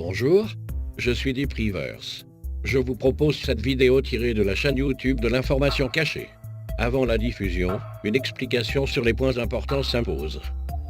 Bonjour, je suis Deep Rivers. Je vous propose cette vidéo tirée de la chaîne YouTube de l'information cachée. Avant la diffusion, une explication sur les points importants s'impose.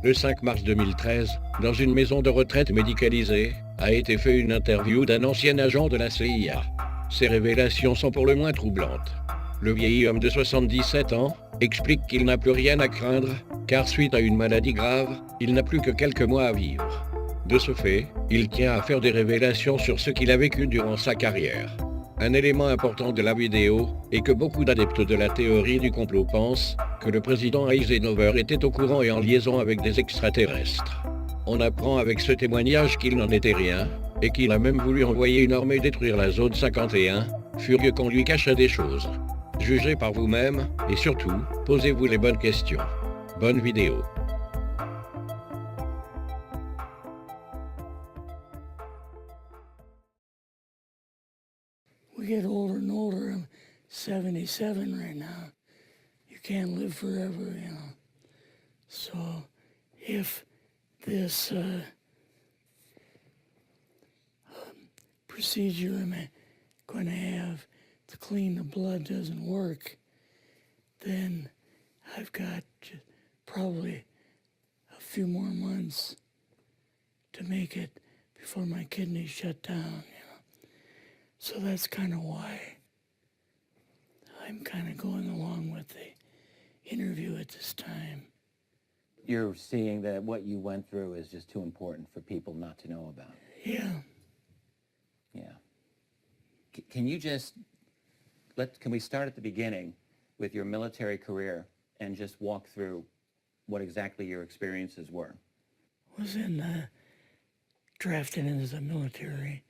Le 5 mars 2013, dans une maison de retraite médicalisée, a été fait une interview d'un ancien agent de la CIA. Ces révélations sont pour le moins troublantes. Le vieil homme de 77 ans explique qu'il n'a plus rien à craindre, car suite à une maladie grave, il n'a plus que quelques mois à vivre. De ce fait, il tient à faire des révélations sur ce qu'il a vécu durant sa carrière. Un élément important de la vidéo est que beaucoup d'adeptes de la théorie du complot pensent que le président Eisenhower était au courant et en liaison avec des extraterrestres. On apprend avec ce témoignage qu'il n'en était rien, et qu'il a même voulu envoyer une armée détruire la zone 51, furieux qu'on lui cachait des choses. Jugez par vous-même, et surtout, posez-vous les bonnes questions. Bonne vidéo. We get older and older. I'm 77 right now. You can't live forever, you know. So if this procedure I'm going to have to clean the blood doesn't work, then I've got probably a few more months to make it before my kidneys shut down. So that's kind of why I'm kind of going along with the interview at this time. You're seeing that what you went through is just too important for people not to know about. Yeah. Yeah. Can you just, can we start at the beginning with your military career and just walk through what exactly your experiences were? Was drafted into the military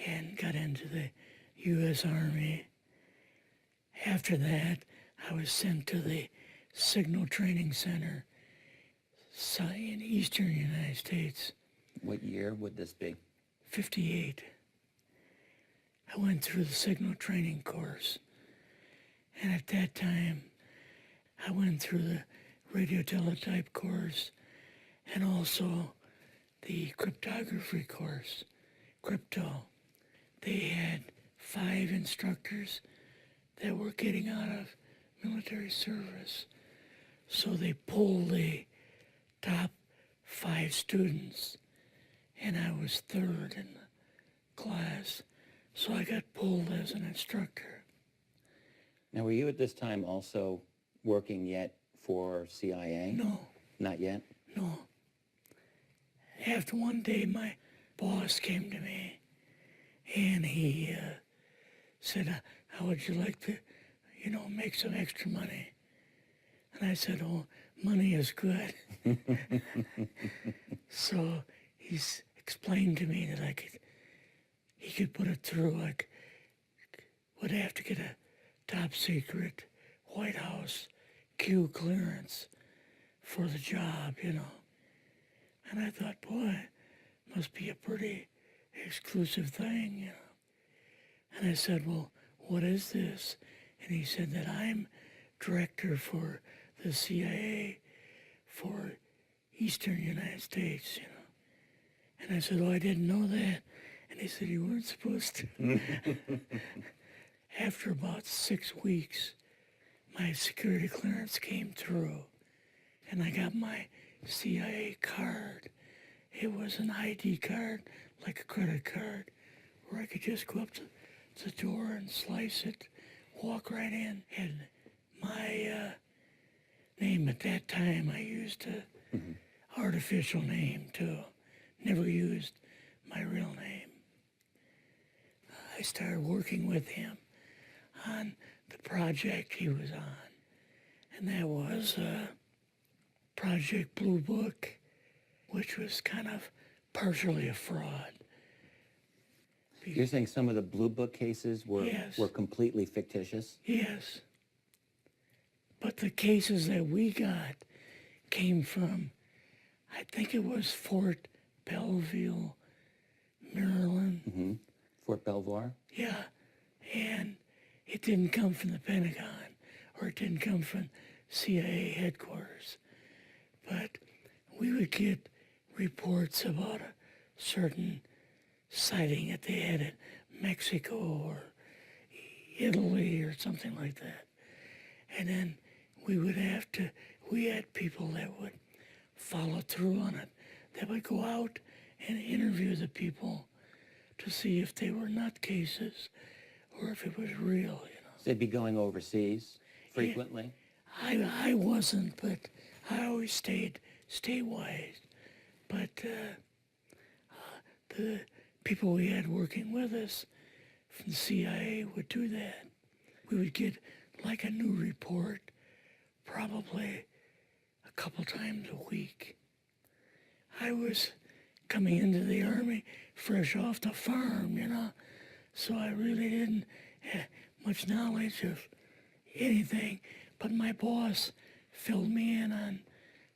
and got into the U.S. Army. After that, I was sent to the Signal Training Center in eastern United States. What year would this be? 58. I went through the Signal Training course. And at that time, I went through the radio teletype course and also the cryptography course, crypto. They had 5 instructors that were getting out of military service. So they pulled the top 5 students, and I was 3rd in the class. So I got pulled as an instructor. Now, were you at this time also working yet for CIA? No. Not yet? No. After one day, my boss came to me, and he said, how would you like to, make some extra money? And I said, oh, money is good. So he's explained to me that he could put it through. I would have to get a top secret White House Q clearance for the job, And I thought, boy, must be a pretty exclusive thing, And I said, well, what is this? And he said that I'm director for the CIA for Eastern United States, And I said, oh, I didn't know that. And he said, you weren't supposed to. After about 6 weeks, my security clearance came through, and I got my CIA card. It was an ID card, like a credit card, where I could just go up to the door and slice it, walk right in. And my name at that time, I used a artificial name too. Never used my real name. I started working with him on the project he was on, and that was Project Blue Book, which was kind of partially a fraud. You're saying some of the Blue Book cases were completely fictitious? Yes. But the cases that we got came from, I think it was Fort Belvoir, Maryland. Mm-hmm. Fort Belvoir? Yeah. And it didn't come from the Pentagon, or it didn't come from CIA headquarters. But we would get reports about a certain sighting that they had in Mexico or Italy or something like that. And then we had people that would follow through on it. They would go out and interview the people to see if they were nutcases or if it was real, So they'd be going overseas frequently? Yeah, I wasn't, but I always stayed statewide. But the people we had working with us from the CIA would do that. We would get like a new report probably a couple times a week. I was coming into the Army fresh off the farm, so I really didn't have much knowledge of anything, but my boss filled me in on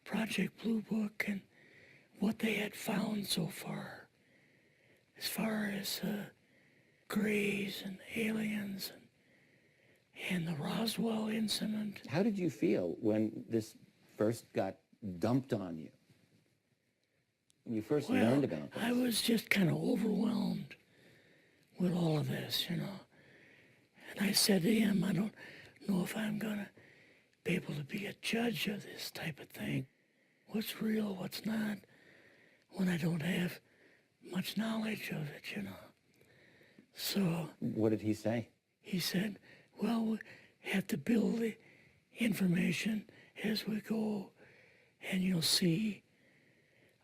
Project Blue Book and what they had found so far as grays and aliens and the Roswell incident. How did you feel when this first got dumped on you? When you first learned about this? I was just kind of overwhelmed with all of this, And I said to him, I don't know if I'm going to be able to be a judge of this type of thing. What's real, what's not, when I don't have much knowledge of it, So... What did he say? He said, well, we have to build the information as we go, and you'll see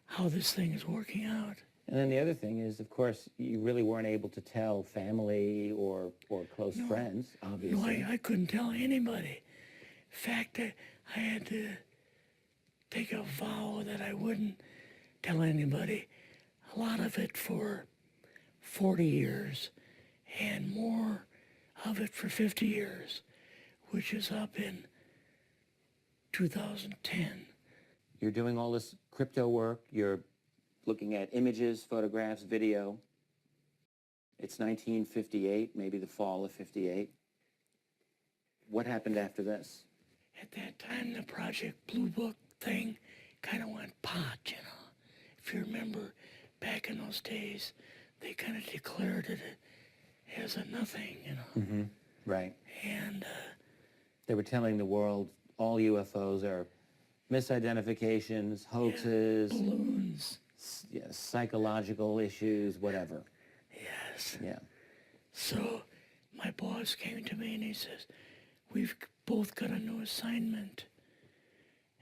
how this thing is working out. And then the other thing is, of course, you really weren't able to tell family or close friends, obviously. No, I couldn't tell anybody. In fact, I had to take a vow that I wouldn't tell anybody. A lot of it for 40 years and more of it for 50 years, which is up in 2010. You're doing all this crypto work. You're looking at images, photographs, video. It's 1958, maybe the fall of 58. What happened after this? At that time, the Project Blue Book thing kind of went pot, If you remember, back in those days, they kind of declared it as a nothing, Mm-hmm. Right. And they were telling the world all UFOs are misidentifications, hoaxes, balloons. Psychological issues, whatever. Yes. Yeah. So my boss came to me and he says, we've both got a new assignment.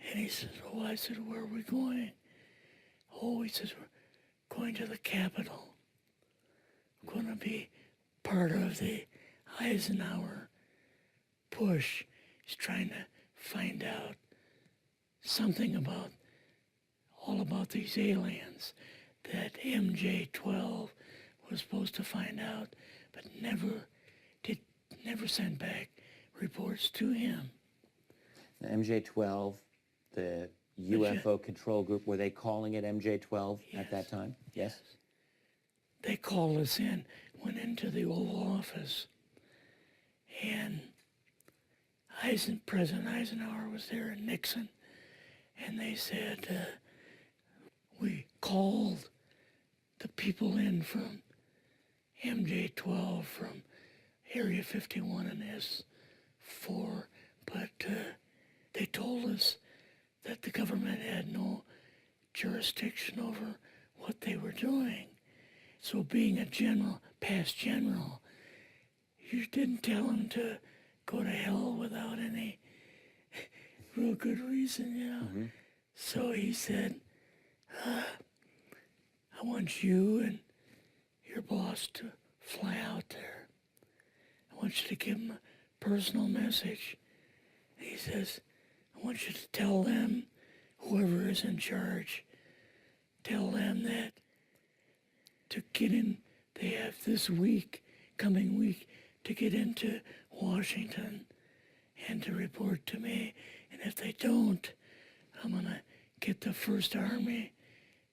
And he says, oh, I said, where are we going? Oh, he says, we're going to the Capitol. We're going to be part of the Eisenhower push. He's trying to find out something all about these aliens that MJ-12 was supposed to find out, but never sent back reports to him. The MJ-12, the UFO control group, were they calling it MJ-12 at that time? Yes. They called us in, went into the Oval Office, and President Eisenhower was there and Nixon, and they said, we called the people in from MJ-12 from Area 51 and S4, but they told us that the government had no jurisdiction over what they were doing. So being a past general, you didn't tell him to go to hell without any real good reason, Mm-hmm. So he said, I want you and your boss to fly out there. I want you to give them a personal message. And he says, I want you to tell them, whoever is in charge, tell them that to get in, they have this coming week, to get into Washington and to report to me. And if they don't, I'm going to get the First Army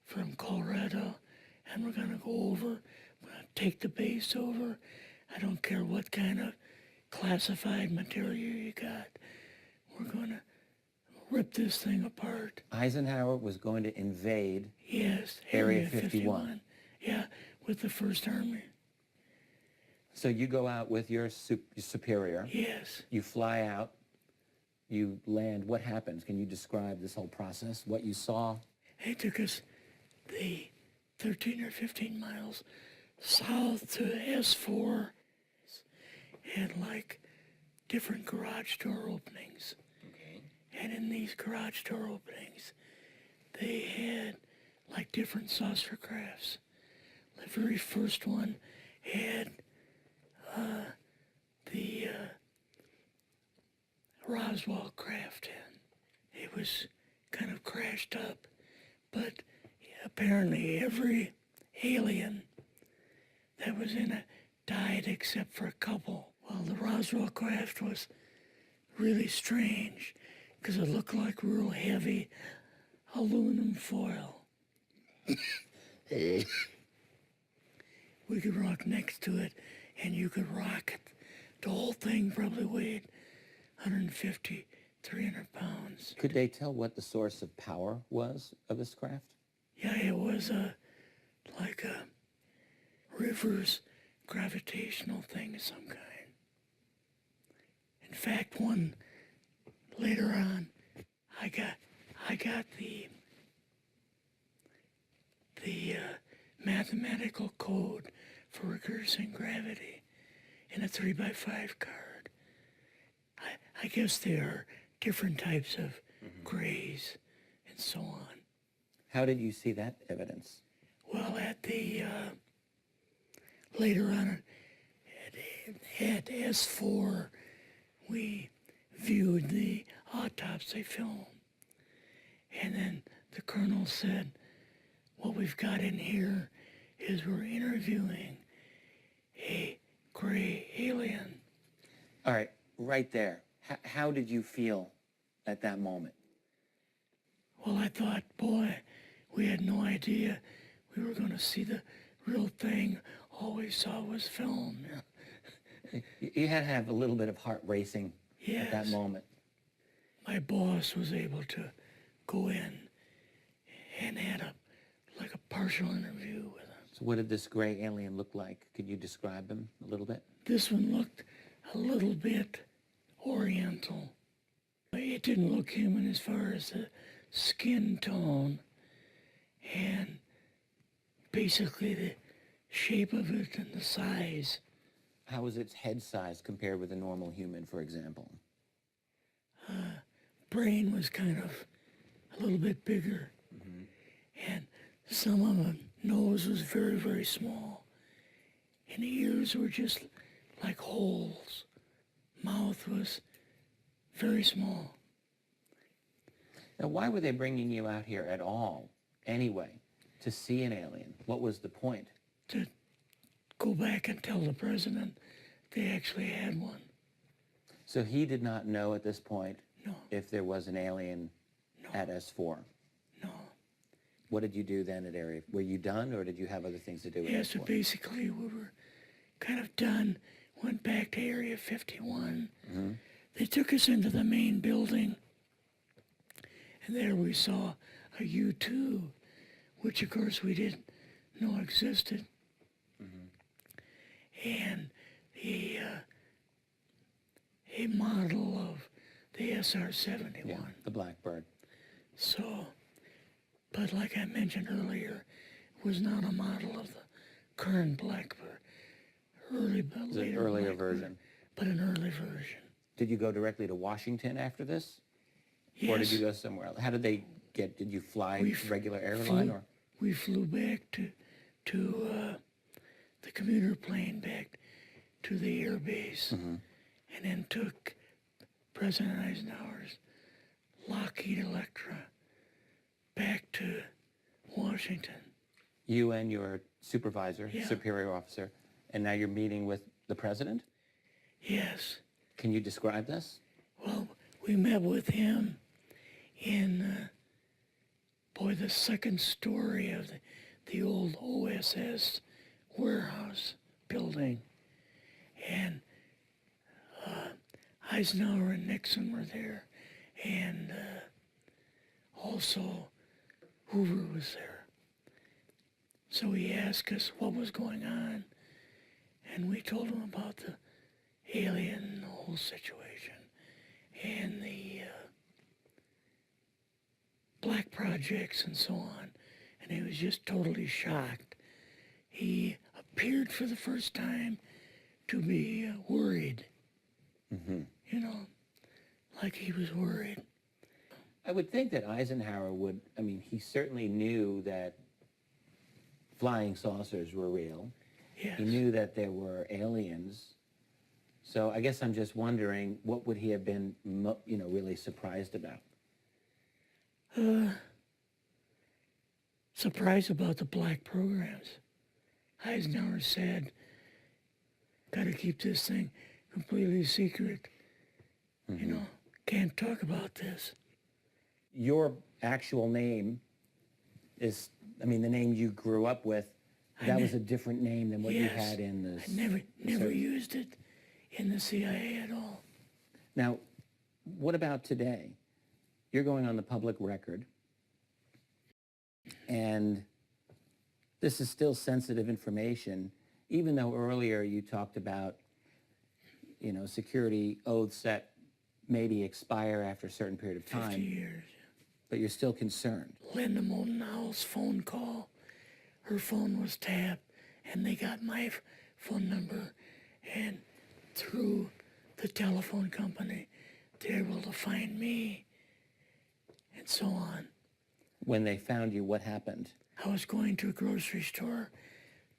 from Colorado, and we're going to go over, we're going to take the base over. I don't care what kind of classified material you got. We're going to rip this thing apart. Eisenhower was going to invade Yes, Area 51. Yeah, with the First Army. So you go out with your superior. Yes. You fly out. You land. What happens? Can you describe this whole process? What you saw? They took us the 13 or 15 miles south to S4 and like different garage door openings. Okay. And in these garage door openings, they had like different saucer crafts. The very first one had the Roswell craft in. It was kind of crashed up, but apparently every alien that was in it died except for a couple. Well, the Roswell craft was really strange because it looked like real heavy aluminum foil. We could rock next to it and you could rock it. The whole thing probably weighed 150, 300 pounds. Could they tell what the source of power was of this craft? Yeah, it was like a reverse gravitational thing of some kind. In fact, one later on, I got the mathematical code for reversing gravity in a 3x5 card. I guess there are different types of grays and so on. How did you see that evidence? Well, at the later on at S4, we viewed the autopsy film, and then the colonel said, "What we've got in here is we're interviewing a gray alien." All right, right there. How did you feel at that moment? Well, I thought, boy, we had no idea we were going to see the real thing. All we saw was film. You had to have a little bit of heart racing at that Yes. moment. My boss was able to go in and had like a partial interview with him. So what did this gray alien look like? Could you describe him a little bit? This one looked a little bit oriental. It didn't look human as far as the skin tone and basically the shape of it and the size. How was its head size compared with a normal human, for example? Brain was kind of a little bit bigger. And some of the nose was very, very small. And the ears were just like holes. Mouth was very small. Now, why were they bringing you out here at all, anyway, to see an alien? What was the point? To go back and tell the president they actually had one. So he did not know at this point No, if there was an alien at S4. no. What did you do then at Area? Were you done, or did you have other things to do with Yeah, so S4? basically we were kind of done, went back to Area 51. They took us into the main building, and there we saw a U-2, which of course we didn't know existed. And a model of the SR-71. Yeah, the Blackbird. So, but like I mentioned earlier, it was not a model of the current Blackbird, It was an earlier Blackbird, version. but an early version. Did you go directly to Washington after this? Yes. Or did you go somewhere else? How did they get, did you fly regular airline flew- or? We flew back to the commuter plane back to the air base, and then took President Eisenhower's Lockheed Electra back to Washington. You and your supervisor, Yeah. superior officer, and now you're meeting with the president? Yes. Can you describe this? Well, we met with him in, the second story of the old OSS warehouse building. And Eisenhower and Nixon were there, and also Hoover was there. So he asked us what was going on, and we told him about the alien, the whole situation, and the black projects and so on. And he was just totally shocked. He appeared for the first time to be worried. You know, like he was worried. I would think that Eisenhower would, I mean, he certainly knew that flying saucers were real. Yes. He knew that there were aliens. So I guess I'm just wondering, what would he have been, really surprised about? Surprised about the black programs. Eisenhower said, got to keep this thing completely secret. You know, can't talk about this. Your actual name is, I mean, the name you grew up with, that was a different name than what you had in the... I never used it in the CIA at all. Now, what about today? You're going on the public record, and this is still sensitive information, even though earlier you talked about, security oaths that maybe expire after a certain period of time. 50 years. But you're still concerned. Linda Motenau's phone call, her phone was tapped, and they got my phone number, and through the telephone company, they're able to find me, and so on. When they found you, what happened? I was going to a grocery store.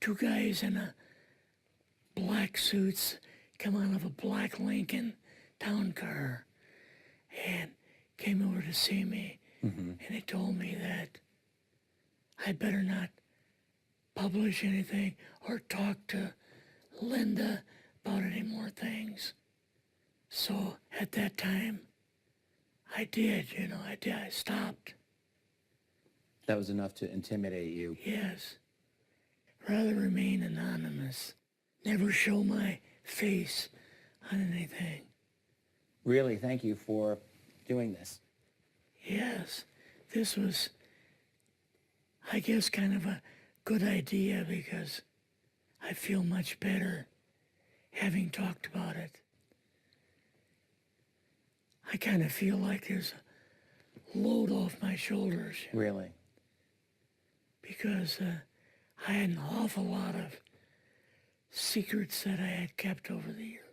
Two guys in a black suits come out of a black Lincoln town car and came over to see me. And they told me that I better not publish anything or talk to Linda about any more things. So at that time, I did, I stopped. That was enough to intimidate you. Yes. Rather remain anonymous. Never show my face on anything. Really, thank you for doing this. Yes, this was, I guess, kind of a good idea because I feel much better having talked about it. I kind of feel like there's a load off my shoulders. Really? Because I had an awful lot of secrets that I had kept over the years.